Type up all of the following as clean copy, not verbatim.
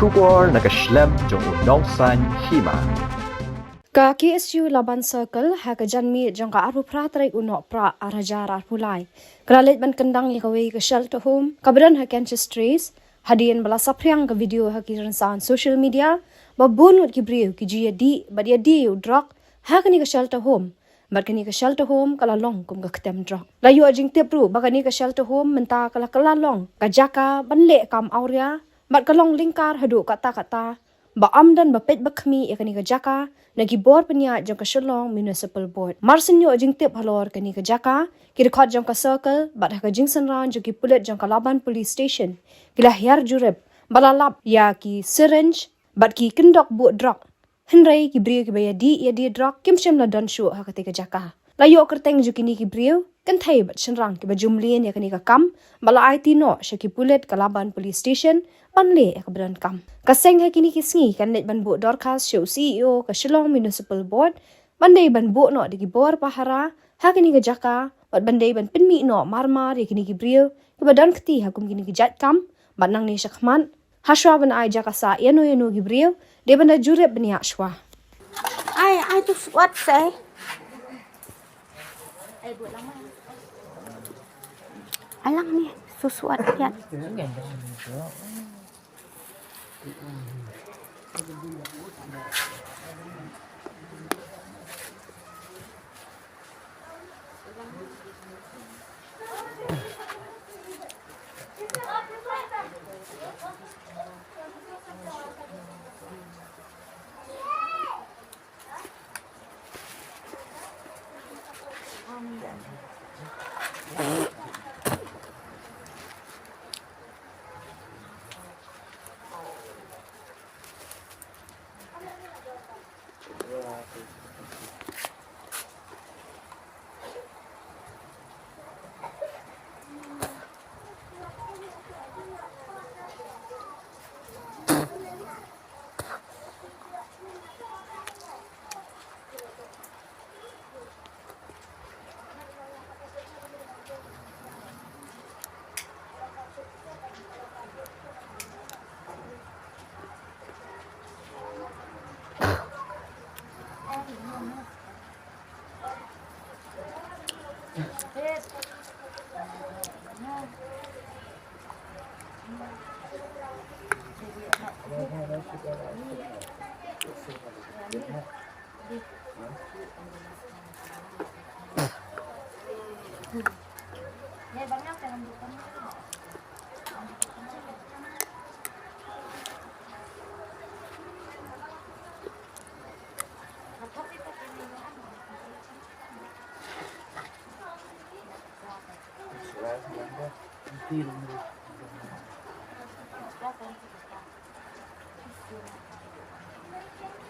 Shubor nakaslem jong unongsan Hima. Ka KSU Laban Circle ha ka janmi jong ka aru pratrai unok pra arajar arpulai. Kralet ban Kyndang yakawi ka shelter home, kabran ha Kansas Trace, hadian bala sapriang ka video ha ki ransan social media, babunut ki briu ki Ïadih, bad Ïadih Droks ha ka ni ka shelter home. Bad kani ka shelter home kala long kum ka Ktem Droks. Layu ajing tepru bagani ka shelter home menta kala long ka jaka banle kam auria. Mat kalong lingkar hadu kata-kata ba amdan ba pet bakmi yakani ka jaka nagi bor penya jong ka Shillong Municipal Board. Marsinyo jing tip halor kani ka jaka ki record jong ka circle bat ka jingsan ran jong ki pulit jong ka Laban Police Station kila hiar jurep balalap ya ki syringe bat ki kendok bu drok henrai ki brio ki baya Ïadih drok kim shem la don shu ha ka te ka jaka. Layo kerteng jukini ki brio kan thai bat shenrang ki ba jumlien yakani ka kam bala IT no shaki pulit ka Laban Police Station panle ka bran kam. Kaseng ha kini kisngi kan net ban bu Droks show CEO ka Shillong Municipal Board bandai ban bu no digi bor pahara ha kini ka jaka bat bandai ban pinmi no marmar yakini ki brio ki badan kti ha kum kini ki jat kam banang ni shakman haswa ban ai jaka sa yano ki brio de banda jurep bania shwa. I just what say? Alang ni susuat yan.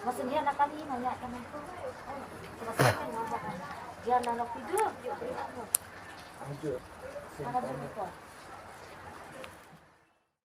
Maksudnya nak kali nanya teman tu, maksudnya nak dia nak hidup, dia beri apa? Ada berapa?